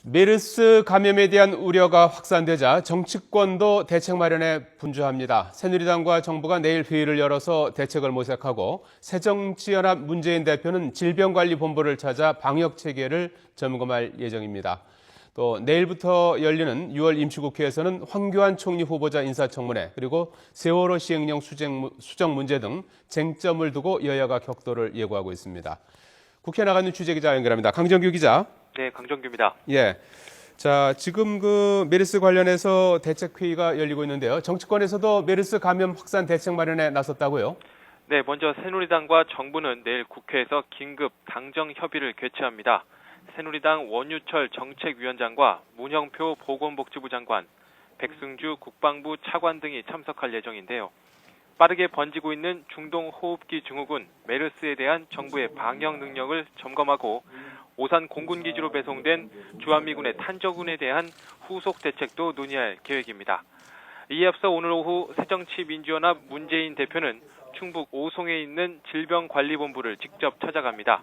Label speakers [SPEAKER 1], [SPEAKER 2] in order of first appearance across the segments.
[SPEAKER 1] 메르스 감염에 대한 우려가 확산되자 정치권도 대책 마련에 분주합니다. 새누리당과 정부가 내일 회의를 열어서 대책을 모색하고 새정치연합 문재인 대표는 질병관리본부를 찾아 방역 체계를 점검할 예정입니다. 또 내일부터 열리는 6월 임시국회에서는 황교안 총리 후보자 인사청문회 그리고 세월호 시행령 수정 문제 등 쟁점을 두고 여야가 격돌을 예고하고 있습니다. 국회 나가는 취재기자 연결합니다. 강정규 기자.
[SPEAKER 2] 네, 강정규입니다.
[SPEAKER 1] 예. 자, 지금 메르스 관련해서 대책 회의가 열리고 있는데요. 정치권에서도 메르스 감염 확산 대책 마련에 나섰다고요?
[SPEAKER 2] 네, 먼저 새누리당과 정부는 내일 국회에서 긴급 당정 협의를 개최합니다. 새누리당 원유철 정책위원장과 문형표 보건복지부 장관, 백승주 국방부 차관 등이 참석할 예정인데요. 빠르게 번지고 있는 중동호흡기 증후군 메르스에 대한 정부의 방역 능력을 점검하고 오산 공군기지로 배송된 주한미군의 탄저군에 대한 후속 대책도 논의할 계획입니다. 이에 앞서 오늘 오후 새정치민주연합 문재인 대표는 충북 오송에 있는 질병관리본부를 직접 찾아갑니다.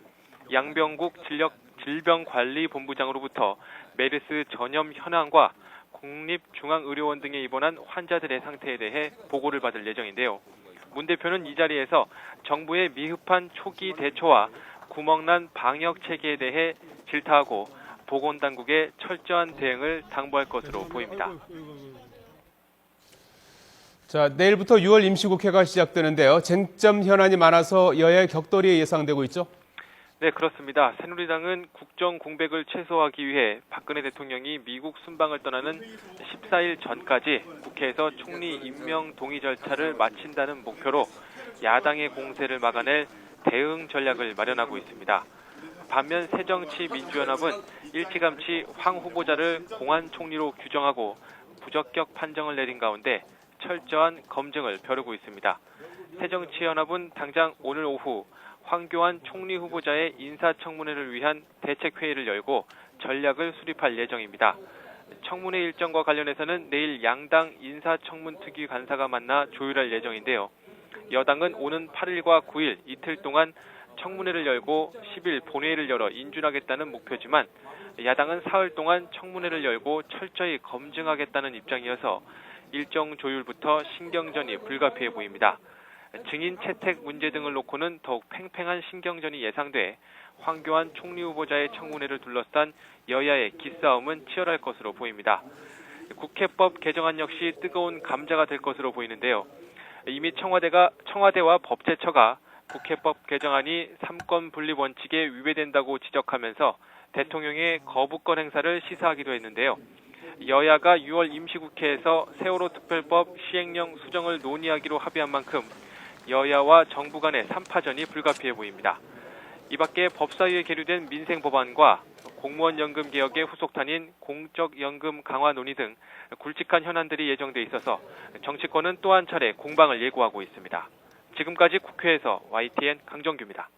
[SPEAKER 2] 양병국 질병관리본부장으로부터 메르스 전염 현황과 국립중앙의료원 등에 입원한 환자들의 상태에 대해 보고를 받을 예정인데요. 문 대표는 이 자리에서 정부의 미흡한 초기 대처와 구멍난 방역 체계에 대해 질타하고 보건당국의 철저한 대응을 당부할 것으로 보입니다.
[SPEAKER 1] 자, 내일부터 6월 임시국회가 시작되는데요. 쟁점 현안이 많아서 여야의 격돌이 예상되고 있죠?
[SPEAKER 2] 네, 그렇습니다. 새누리당은 국정 공백을 최소화하기 위해 박근혜 대통령이 미국 순방을 떠나는 14일 전까지 국회에서 총리 임명 동의 절차를 마친다는 목표로 야당의 공세를 막아낼 대응 전략을 마련하고 있습니다. 반면 새정치민주연합은 일찌감치 황 후보자를 공안 총리로 규정하고 부적격 판정을 내린 가운데 철저한 검증을 벼르고 있습니다. 새정치연합은 당장 오늘 오후 황교안 총리 후보자의 인사청문회를 위한 대책회의를 열고 전략을 수립할 예정입니다. 청문회 일정과 관련해서는 내일 양당 인사청문특위 간사가 만나 조율할 예정인데요. 여당은 오는 8일과 9일 이틀 동안 청문회를 열고 10일 본회의를 열어 인준하겠다는 목표지만 야당은 사흘 동안 청문회를 열고 철저히 검증하겠다는 입장이어서 일정 조율부터 신경전이 불가피해 보입니다. 증인 채택 문제 등을 놓고는 더욱 팽팽한 신경전이 예상돼 황교안 총리 후보자의 청문회를 둘러싼 여야의 기싸움은 치열할 것으로 보입니다. 국회법 개정안 역시 뜨거운 감자가 될 것으로 보이는데요. 이미 청와대와 법제처가 국회법 개정안이 삼권 분립 원칙에 위배된다고 지적하면서 대통령의 거부권 행사를 시사하기도 했는데요. 여야가 6월 임시국회에서 세월호 특별법 시행령 수정을 논의하기로 합의한 만큼 여야와 정부 간의 3파전이 불가피해 보입니다. 이 밖에 법사위에 계류된 민생법안과 공무원 연금 개혁의 후속탄인 공적연금 강화 논의 등 굵직한 현안들이 예정돼 있어서 정치권은 또 한 차례 공방을 예고하고 있습니다. 지금까지 국회에서 YTN 강정규입니다.